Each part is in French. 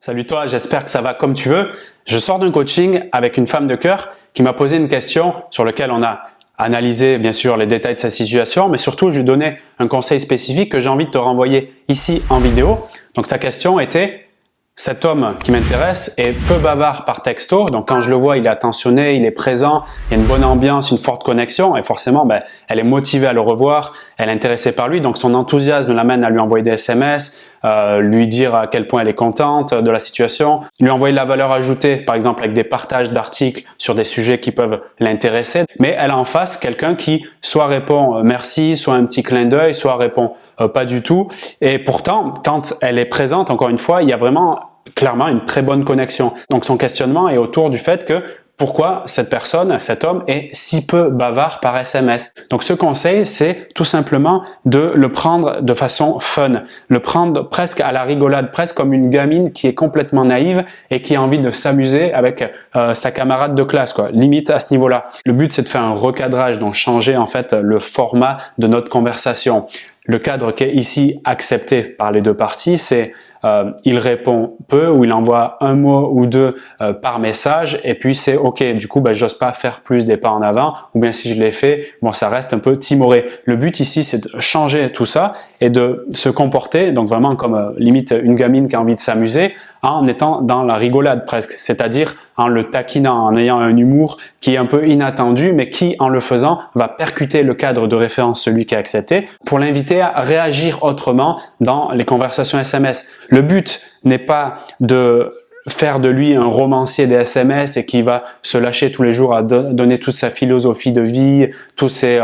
Salut toi, j'espère que ça va comme tu veux. Je sors d'un coaching avec une femme de cœur qui m'a posé une question sur laquelle on a analysé bien sûr les détails de sa situation, mais surtout je lui donnais un conseil spécifique que j'ai envie de te renvoyer ici en vidéo. Donc sa question était: cet homme qui m'intéresse est peu bavard par texto, donc quand je le vois, il est attentionné, il est présent, il y a une bonne ambiance, une forte connexion et forcément, elle est motivée à le revoir, elle est intéressée par lui, donc son enthousiasme l'amène à lui envoyer des SMS, lui dire à quel point elle est contente de la situation, lui envoyer de la valeur ajoutée, par exemple avec des partages d'articles sur des sujets qui peuvent l'intéresser, mais elle a en face quelqu'un qui soit répond merci, soit un petit clin d'œil, soit répond pas du tout, et pourtant, quand elle est présente, encore une fois, il y a vraiment clairement une très bonne connexion. Donc son questionnement est autour du fait que pourquoi cette personne, cet homme est si peu bavard par SMS. Donc ce conseil, c'est tout simplement de le prendre de façon fun, le prendre presque à la rigolade, presque comme une gamine qui est complètement naïve et qui a envie de s'amuser avec sa camarade de classe, quoi. Limite à ce niveau-là. Le but, c'est de faire un recadrage, donc changer en fait le format de notre conversation. Le cadre qui est ici accepté par les deux parties, c'est il répond peu ou il envoie un mot ou deux par message et puis c'est OK. Du coup, j'ose pas faire plus des pas en avant ou bien si je l'ai fait, bon, ça reste un peu timoré. Le but ici, c'est de changer tout ça et de se comporter, donc vraiment comme limite une gamine qui a envie de s'amuser en étant dans la rigolade presque, c'est-à-dire en le taquinant, en ayant un humour qui est un peu inattendu mais qui, en le faisant, va percuter le cadre de référence, celui qui est accepté, pour l'inviter à réagir autrement dans les conversations SMS. Le but n'est pas de faire de lui un romancier des SMS et qui va se lâcher tous les jours à donner toute sa philosophie de vie, tous ses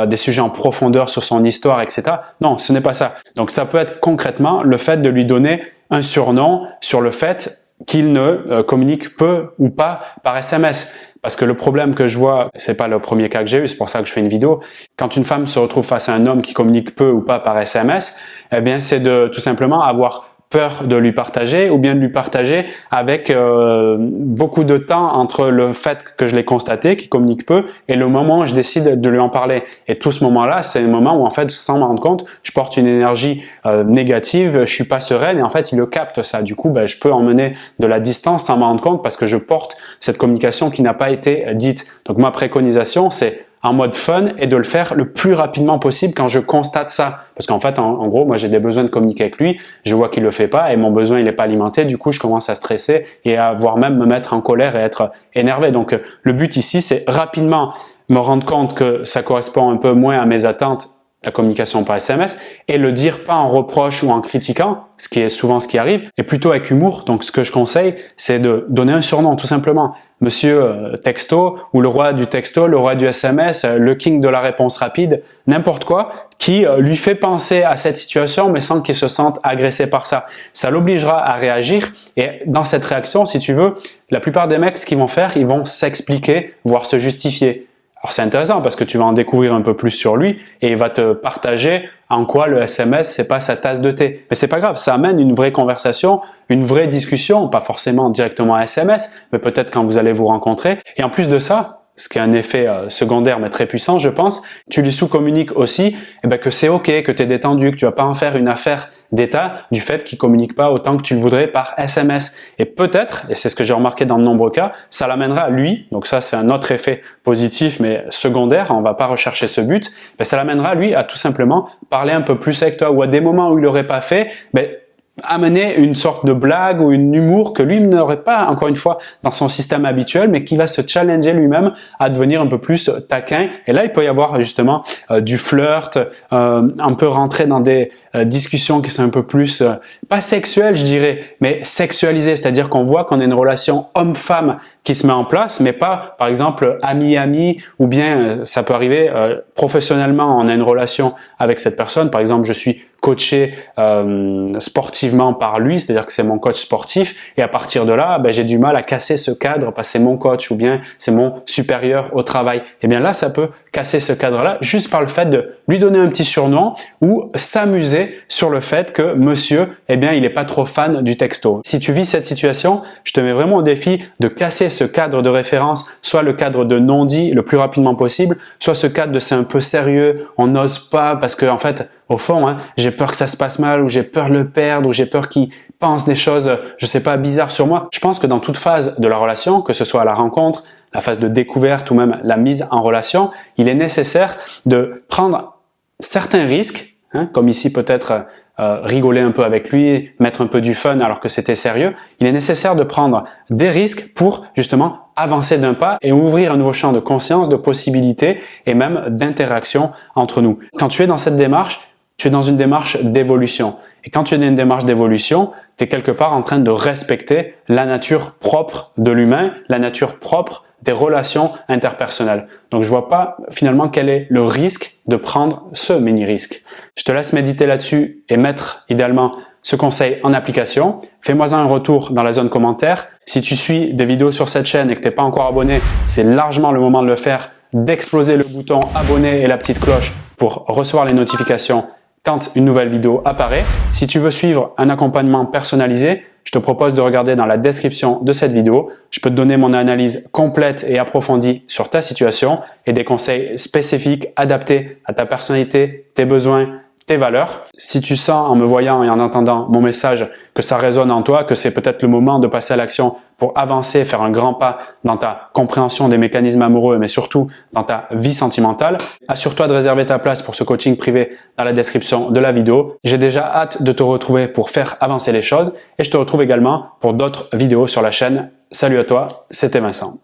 des sujets en profondeur sur son histoire, etc. Non, ce n'est pas ça. Donc ça peut être concrètement le fait de lui donner un surnom sur le fait qu'il ne communique peu ou pas par SMS. Parce que le problème que je vois, c'est pas le premier cas que j'ai eu, c'est pour ça que je fais une vidéo. Quand une femme se retrouve face à un homme qui communique peu ou pas par SMS, eh bien, c'est de tout simplement avoir peur de lui partager ou bien de lui partager avec beaucoup de temps entre le fait que je l'ai constaté, qu'il communique peu, et le moment où je décide de lui en parler. Et tout ce moment-là, c'est le moment où en fait, sans m'en rendre compte, je porte une énergie négative, je suis pas sereine et en fait, il le capte ça. Du coup, je peux emmener de la distance sans m'en rendre compte parce que je porte cette communication qui n'a pas été dite. Donc ma préconisation, c'est en mode fun et de le faire le plus rapidement possible quand je constate ça. Parce qu'en fait, en gros, moi, j'ai des besoins de communiquer avec lui, je vois qu'il le fait pas et mon besoin, il n'est pas alimenté. Du coup, je commence à stresser et à voire même me mettre en colère et être énervé. Donc, le but ici, c'est rapidement me rendre compte que ça correspond un peu moins à mes attentes, la communication par SMS, et le dire pas en reproche ou en critiquant, ce qui est souvent ce qui arrive, et plutôt avec humour. Donc, ce que je conseille, c'est de donner un surnom, tout simplement. Monsieur texto, ou le roi du texto, le roi du SMS, le king de la réponse rapide, n'importe quoi, qui lui fait penser à cette situation, mais sans qu'il se sente agressé par ça. Ça l'obligera à réagir, et dans cette réaction, si tu veux, la plupart des mecs, ce qu'ils vont faire, ils vont s'expliquer, voire se justifier. Alors c'est intéressant parce que tu vas en découvrir un peu plus sur lui et il va te partager en quoi le SMS c'est pas sa tasse de thé. Mais c'est pas grave, ça amène une vraie conversation, une vraie discussion, pas forcément directement SMS, mais peut-être quand vous allez vous rencontrer. Et en plus de ça, ce qui est un effet secondaire mais très puissant, je pense, tu lui sous-communiques aussi que c'est OK, que tu es détendu, que tu vas pas en faire une affaire d'état du fait qu'il communique pas autant que tu le voudrais par SMS. Et peut-être, et c'est ce que j'ai remarqué dans de nombreux cas, ça l'amènera à lui, donc ça c'est un autre effet positif mais secondaire, on va pas rechercher ce but, ça l'amènera à lui à tout simplement parler un peu plus avec toi, ou à des moments où il l'aurait pas fait, amener une sorte de blague ou une humour que lui n'aurait pas, encore une fois, dans son système habituel, mais qui va se challenger lui-même à devenir un peu plus taquin. Et là, il peut y avoir justement du flirt, un peu rentrer dans des discussions qui sont un peu plus, pas sexuelles, je dirais, mais sexualisées. C'est-à-dire qu'on voit qu'on a une relation homme-femme qui se met en place, mais pas, par exemple, ami-ami, ou bien, ça peut arriver, professionnellement, on a une relation avec cette personne. Par exemple, je suis coaché sportivement par lui, c'est-à-dire que c'est mon coach sportif, et à partir de là, j'ai du mal à casser ce cadre parce que c'est mon coach ou bien c'est mon supérieur au travail. Et bien là, ça peut casser ce cadre-là juste par le fait de lui donner un petit surnom ou s'amuser sur le fait que monsieur, il est pas trop fan du texto. Si tu vis cette situation, je te mets vraiment au défi de casser ce cadre de référence, soit le cadre de non-dit le plus rapidement possible, soit ce cadre de c'est un peu sérieux, on n'ose pas parce que en fait, au fond, hein, j'ai peur que ça se passe mal ou j'ai peur de le perdre ou j'ai peur qu'il pense des choses, je sais pas, bizarres sur moi. Je pense que dans toute phase de la relation, que ce soit à la rencontre, la phase de découverte ou même la mise en relation, il est nécessaire de prendre certains risques, hein, comme ici peut-être rigoler un peu avec lui, mettre un peu du fun alors que c'était sérieux. Il est nécessaire de prendre des risques pour justement avancer d'un pas et ouvrir un nouveau champ de conscience, de possibilités et même d'interaction entre nous. Quand tu es dans cette démarche, tu es dans une démarche d'évolution. Et quand tu es dans une démarche d'évolution, tu es quelque part en train de respecter la nature propre de l'humain, la nature propre des relations interpersonnelles. Donc, je vois pas finalement quel est le risque de prendre ce mini-risque. Je te laisse méditer là-dessus et mettre idéalement ce conseil en application. Fais-moi un retour dans la zone commentaire. Si tu suis des vidéos sur cette chaîne et que tu n'es pas encore abonné, c'est largement le moment de le faire, d'exploser le bouton abonner et la petite cloche pour recevoir les notifications quand une nouvelle vidéo apparaît. Si tu veux suivre un accompagnement personnalisé, je te propose de regarder dans la description de cette vidéo. Je peux te donner mon analyse complète et approfondie sur ta situation et des conseils spécifiques adaptés à ta personnalité, tes besoins, tes valeurs. Si tu sens en me voyant et en entendant mon message que ça résonne en toi, que c'est peut-être le moment de passer à l'action pour avancer, faire un grand pas dans ta compréhension des mécanismes amoureux, mais surtout dans ta vie sentimentale, assure-toi de réserver ta place pour ce coaching privé dans la description de la vidéo. J'ai déjà hâte de te retrouver pour faire avancer les choses et je te retrouve également pour d'autres vidéos sur la chaîne. Salut à toi, c'était Vincent.